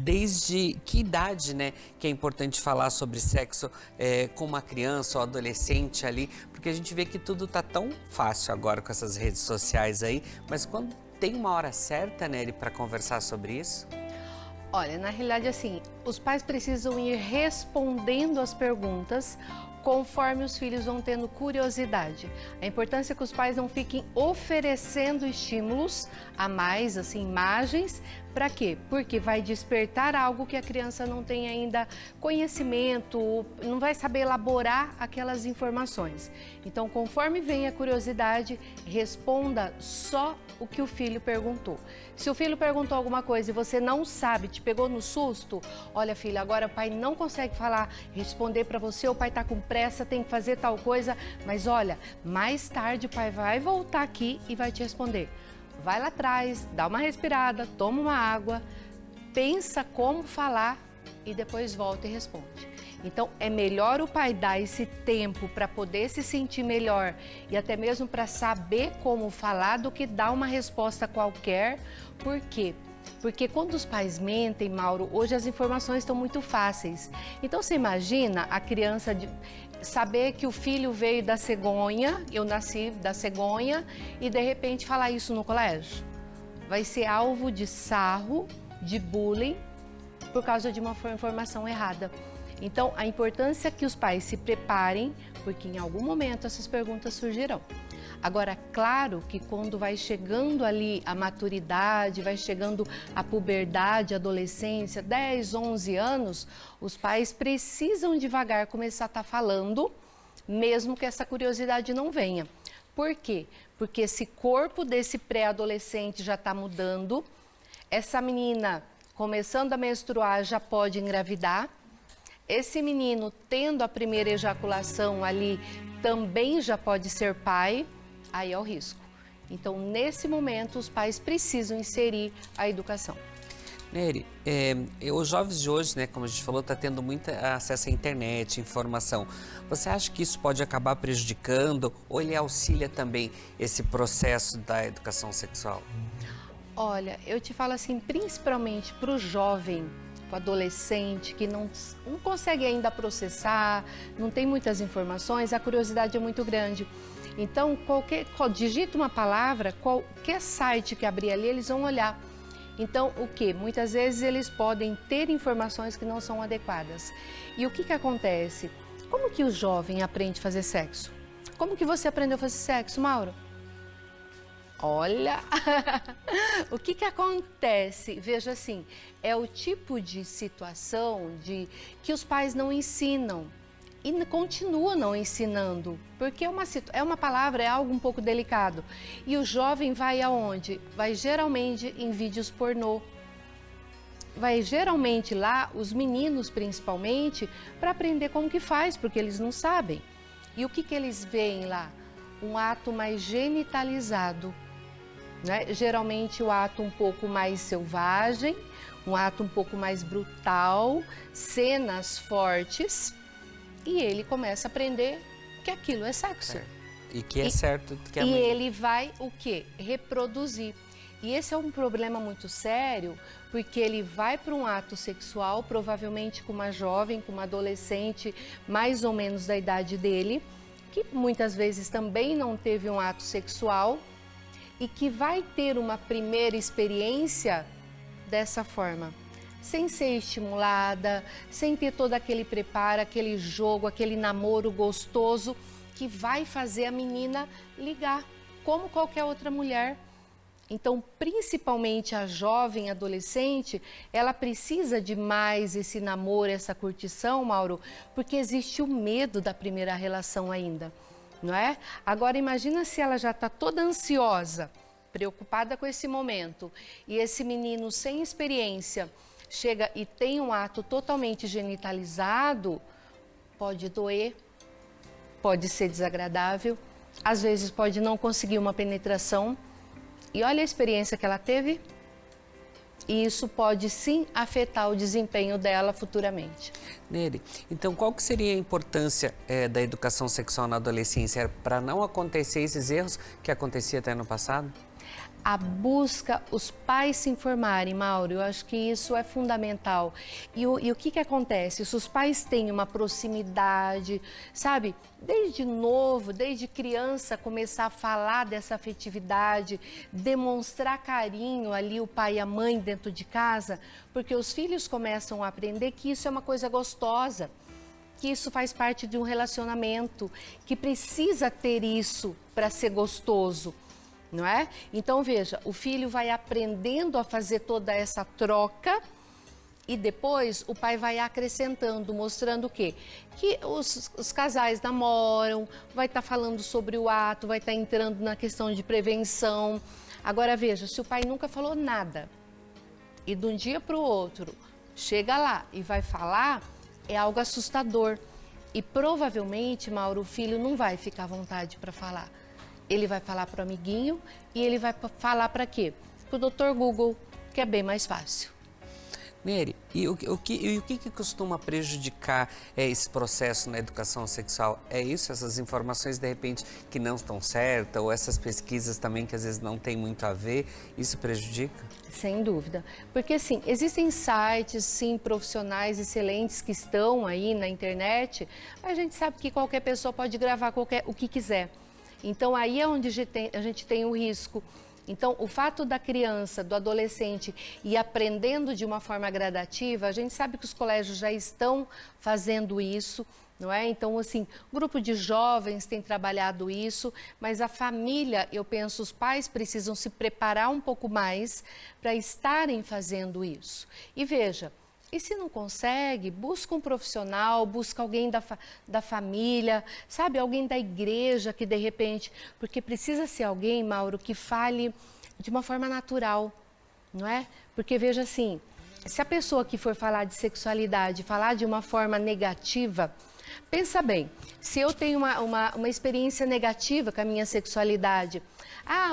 desde que idade, né, que é importante falar sobre sexo com uma criança ou adolescente ali, porque a gente vê que tudo tá tão fácil agora com essas redes sociais aí, mas quando tem uma hora certa, Nery, para conversar sobre isso? Olha, na realidade, assim, os pais precisam ir respondendo as perguntas conforme os filhos vão tendo curiosidade. A importância é que os pais não fiquem oferecendo estímulos a mais, assim, imagens. Para quê? Porque vai despertar algo que a criança não tem ainda conhecimento, não vai saber elaborar aquelas informações. Então, conforme vem a curiosidade, responda só o que o filho perguntou. Se o filho perguntou alguma coisa e você não sabe, te pegou no susto, olha, filha, agora o pai não consegue responder para você, o pai está com pressa, tem que fazer tal coisa, mas olha, mais tarde o pai vai voltar aqui e vai te responder. Vai lá atrás, dá uma respirada, toma uma água, pensa como falar e depois volta e responde. Então, é melhor o pai dar esse tempo para poder se sentir melhor e até mesmo para saber como falar do que dar uma resposta qualquer. Por quê? Porque quando os pais mentem, Mauro, hoje as informações estão muito fáceis. Então, você imagina a criança saber que o filho veio da cegonha, eu nasci da cegonha, e de repente falar isso no colégio. Vai ser alvo de sarro, de bullying, por causa de uma informação errada. Então, a importância é que os pais se preparem, porque em algum momento essas perguntas surgirão. Agora, claro que quando vai chegando ali a maturidade, vai chegando a puberdade, a adolescência, 10, 11 anos, os pais precisam devagar começar a estar falando, mesmo que essa curiosidade não venha. Por quê? Porque esse corpo desse pré-adolescente já está mudando, essa menina começando a menstruar já pode engravidar, esse menino tendo a primeira ejaculação ali também já pode ser pai, aí é o risco. Então, nesse momento, os pais precisam inserir a educação. Nery, os jovens de hoje, né, como a gente falou, está tendo muito acesso à internet, informação. Você acha que isso pode acabar prejudicando ou ele auxilia também esse processo da educação sexual? Olha, eu te falo assim, principalmente para o jovem, para o adolescente que não consegue ainda processar, não tem muitas informações, a curiosidade é muito grande. Então, digita uma palavra, qualquer site que abrir ali, eles vão olhar. Então, o que? Muitas vezes eles podem ter informações que não são adequadas. E o que acontece? Como que o jovem aprende a fazer sexo? Como que você aprendeu a fazer sexo, Mauro? Olha, o que acontece? Veja assim, é o tipo de situação que os pais não ensinam. E continua não ensinando, porque é uma palavra, é algo um pouco delicado. E o jovem vai aonde? Vai geralmente em vídeos pornô. Vai geralmente lá, os meninos principalmente, para aprender como que faz, porque eles não sabem. E o que eles veem lá? Um ato mais genitalizado, né? Geralmente o ato um pouco mais selvagem, um ato um pouco mais brutal, cenas fortes. E ele começa a aprender que aquilo é sexo. E que é certo que a mãe... E ele vai o quê? Reproduzir. E esse é um problema muito sério, porque ele vai para um ato sexual, provavelmente com uma jovem, com uma adolescente, mais ou menos da idade dele, que muitas vezes também não teve um ato sexual e que vai ter uma primeira experiência dessa forma. Sem ser estimulada, sem ter todo aquele preparo, aquele jogo, aquele namoro gostoso que vai fazer a menina ligar, como qualquer outra mulher. Então, principalmente a jovem adolescente, ela precisa de mais esse namoro, essa curtição, Mauro, porque existe o medo da primeira relação ainda, não é? Agora, imagina se ela já está toda ansiosa, preocupada com esse momento, e esse menino sem experiência chega e tem um ato totalmente genitalizado, pode doer, pode ser desagradável, às vezes pode não conseguir uma penetração. E olha a experiência que ela teve, e isso pode sim afetar o desempenho dela futuramente. Nery, então qual que seria a importância da educação sexual na adolescência para não acontecer esses erros que acontecia até no passado? a busca, os pais se informarem, Mauro, eu acho que isso é fundamental. E o que acontece? Se os pais têm uma proximidade, sabe, desde novo, desde criança, começar a falar dessa afetividade, demonstrar carinho ali, o pai e a mãe dentro de casa, porque os filhos começam a aprender que isso é uma coisa gostosa, que isso faz parte de um relacionamento, que precisa ter isso para ser gostoso. Não é? Então, veja, o filho vai aprendendo a fazer toda essa troca e depois o pai vai acrescentando, mostrando o quê? Que os casais namoram, vai estar falando sobre o ato, vai estar entrando na questão de prevenção. Agora, veja, se o pai nunca falou nada e de um dia para o outro chega lá e vai falar, é algo assustador. E provavelmente, Mauro, o filho não vai ficar à vontade para falar. Ele vai falar para o amiguinho e ele vai falar para quê? Para o Dr. Google, que é bem mais fácil. Nery, e o que costuma prejudicar esse processo na educação sexual? É isso, essas informações de repente que não estão certas ou essas pesquisas também que às vezes não tem muito a ver, isso prejudica? Sem dúvida, porque assim, existem sites, sim, profissionais excelentes que estão aí na internet, mas a gente sabe que qualquer pessoa pode gravar o que quiser. Então, aí é onde a gente tem o risco. Então, o fato da criança, do adolescente ir aprendendo de uma forma gradativa, a gente sabe que os colégios já estão fazendo isso, não é? Então, assim, o grupo de jovens tem trabalhado isso, mas a família, eu penso, os pais precisam se preparar um pouco mais para estarem fazendo isso. E veja, e se não consegue, busca um profissional, busca alguém da família, sabe, alguém da igreja que de repente, porque precisa ser alguém, Mauro, que fale de uma forma natural, não é? Porque veja assim, se a pessoa que for falar de sexualidade, falar de uma forma negativa, pensa bem, se eu tenho uma experiência negativa com a minha sexualidade,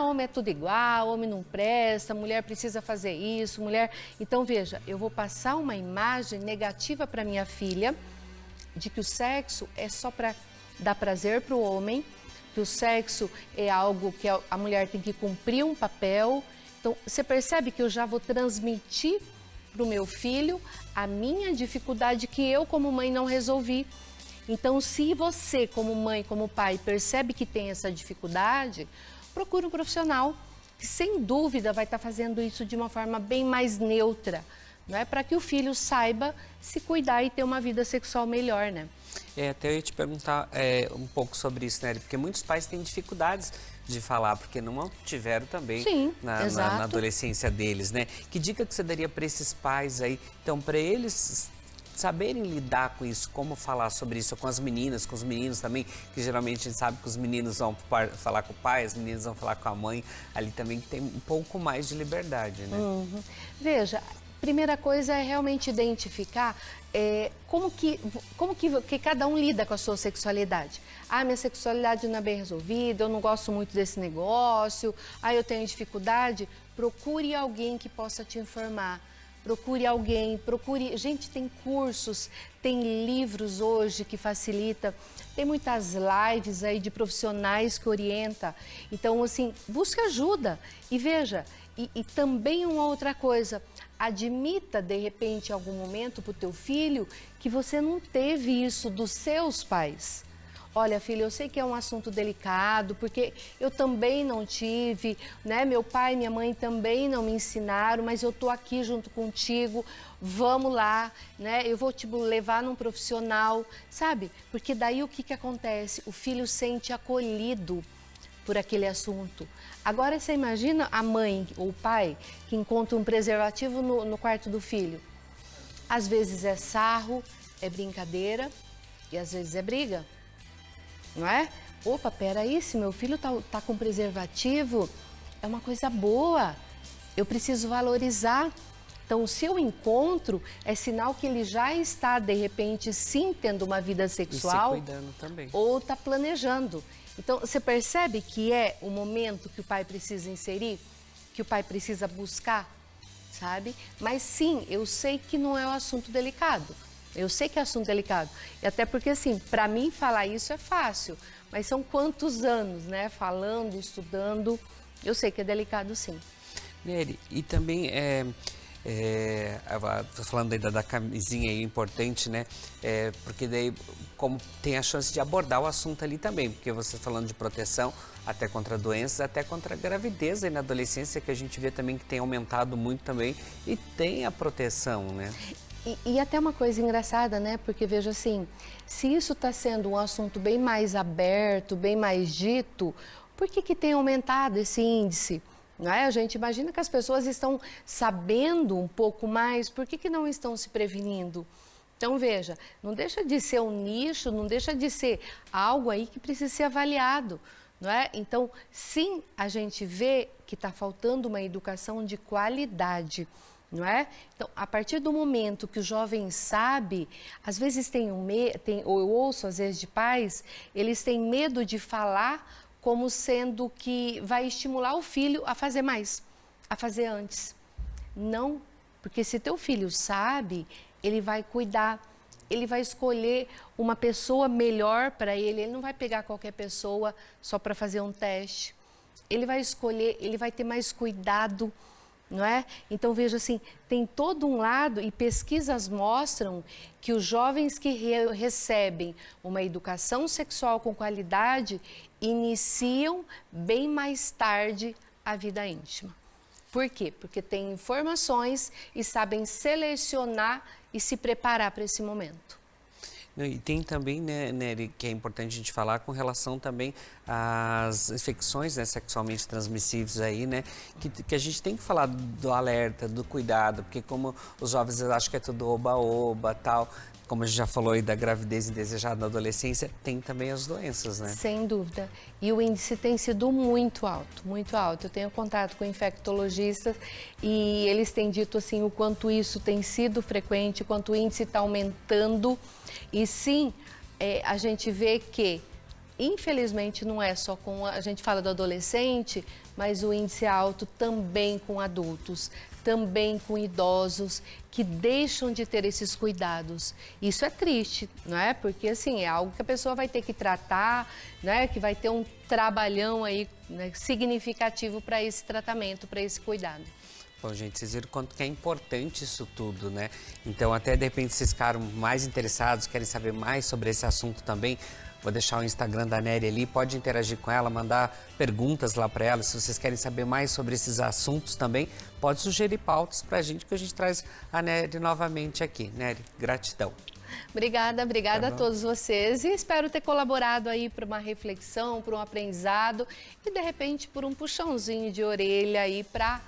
homem é tudo igual, homem não presta, mulher precisa fazer isso, mulher... Então, veja, eu vou passar uma imagem negativa para minha filha de que o sexo é só para dar prazer para o homem, que o sexo é algo que a mulher tem que cumprir um papel. Então, você percebe que eu já vou transmitir para o meu filho a minha dificuldade que eu, como mãe, não resolvi. Então, se você, como mãe, como pai, percebe que tem essa dificuldade, procure um profissional que, sem dúvida, vai estar fazendo isso de uma forma bem mais neutra, não é? Para que o filho saiba se cuidar e ter uma vida sexual melhor, né? Até eu ia te perguntar um pouco sobre isso, né? Porque muitos pais têm dificuldades de falar, porque não tiveram também na adolescência deles, né? Que dica que você daria para esses pais aí? Então, para eles saberem lidar com isso, como falar sobre isso com as meninas, com os meninos também, que geralmente a gente sabe que os meninos vão falar com o pai, as meninas vão falar com a mãe, ali também tem um pouco mais de liberdade, né? Uhum. Veja, primeira coisa é realmente identificar como que cada um lida com a sua sexualidade. Minha sexualidade não é bem resolvida, eu não gosto muito desse negócio, eu tenho dificuldade. Procure alguém que possa te informar. Procure alguém, Gente, tem cursos, tem livros hoje que facilita, tem muitas lives aí de profissionais que orientam. Então, assim, busque ajuda e veja. E também uma outra coisa, admita, de repente, em algum momento para o teu filho que você não teve isso dos seus pais. Olha, filho, eu sei que é um assunto delicado, porque eu também não tive, né? Meu pai e minha mãe também não me ensinaram, mas eu tô aqui junto contigo, vamos lá, né? Eu vou te levar num profissional, sabe? Porque daí o que acontece? O filho sente acolhido por aquele assunto. Agora, você imagina a mãe ou o pai que encontra um preservativo no quarto do filho. Às vezes é sarro, é brincadeira e às vezes é briga. Não é? Opa, peraí, se meu filho tá com preservativo, é uma coisa boa, eu preciso valorizar. Então, o seu encontro é sinal que ele já está, de repente, sim, tendo uma vida sexual. E se cuidando também. Ou está planejando. Então, você percebe que é o momento que o pai precisa inserir, que o pai precisa buscar, sabe? Mas sim, eu sei que não é um assunto delicado. Eu sei que é assunto delicado. E até porque, assim, para mim falar isso é fácil. Mas são quantos anos, né? Falando, estudando. Eu sei que é delicado, sim. Nery, e também falando ainda da camisinha aí, importante, né? Porque daí, como tem a chance de abordar o assunto ali também, porque você falando de proteção, até contra doenças, até contra a gravidez aí na adolescência, que a gente vê também que tem aumentado muito também, e tem a proteção, né? E até uma coisa engraçada, né? Porque veja assim, se isso está sendo um assunto bem mais aberto, bem mais dito, por que que tem aumentado esse índice? Não é? A gente imagina que as pessoas estão sabendo um pouco mais, por que que não estão se prevenindo? Então, veja, não deixa de ser um nicho, não deixa de ser algo aí que precisa ser avaliado, não é? Então, sim, a gente vê que está faltando uma educação de qualidade, não é? Então, a partir do momento que o jovem sabe, às vezes ou eu ouço às vezes de pais, eles têm medo de falar como sendo que vai estimular o filho a fazer mais, a fazer antes. Não, porque se teu filho sabe, ele vai cuidar, ele vai escolher uma pessoa melhor para ele não vai pegar qualquer pessoa só para fazer um teste. Ele vai escolher, ele vai ter mais cuidado, não é? Então, veja assim, tem todo um lado e pesquisas mostram que os jovens que recebem uma educação sexual com qualidade iniciam bem mais tarde a vida íntima. Por quê? Porque têm informações e sabem selecionar e se preparar para esse momento. E tem também, né, Nery, que é importante a gente falar com relação também às infecções, né, sexualmente transmissíveis aí, né, que a gente tem que falar do alerta, do cuidado, porque como os jovens acham que é tudo oba-oba, tal, como a gente já falou aí da gravidez indesejada na adolescência, tem também as doenças, né? Sem dúvida. E o índice tem sido muito alto, muito alto. Eu tenho contato com infectologistas e eles têm dito assim o quanto isso tem sido frequente, o quanto o índice está aumentando. E sim, a gente vê que, infelizmente, não é só com a gente fala do adolescente, mas o índice é alto também com adultos, também com idosos que deixam de ter esses cuidados. Isso é triste, não é? Porque assim, é algo que a pessoa vai ter que tratar, né? Que vai ter um trabalhão aí, né, significativo para esse tratamento, para esse cuidado. Bom, gente, vocês viram quanto que é importante isso tudo, né? Então, até de repente vocês ficaram mais interessados, querem saber mais sobre esse assunto também, vou deixar o Instagram da Nery ali, pode interagir com ela, mandar perguntas lá para ela. Se vocês querem saber mais sobre esses assuntos também, pode sugerir pautas para a gente, que a gente traz a Nery novamente aqui. Nery, gratidão. Obrigada a todos vocês e espero ter colaborado aí para uma reflexão, para um aprendizado e de repente por um puxãozinho de orelha aí para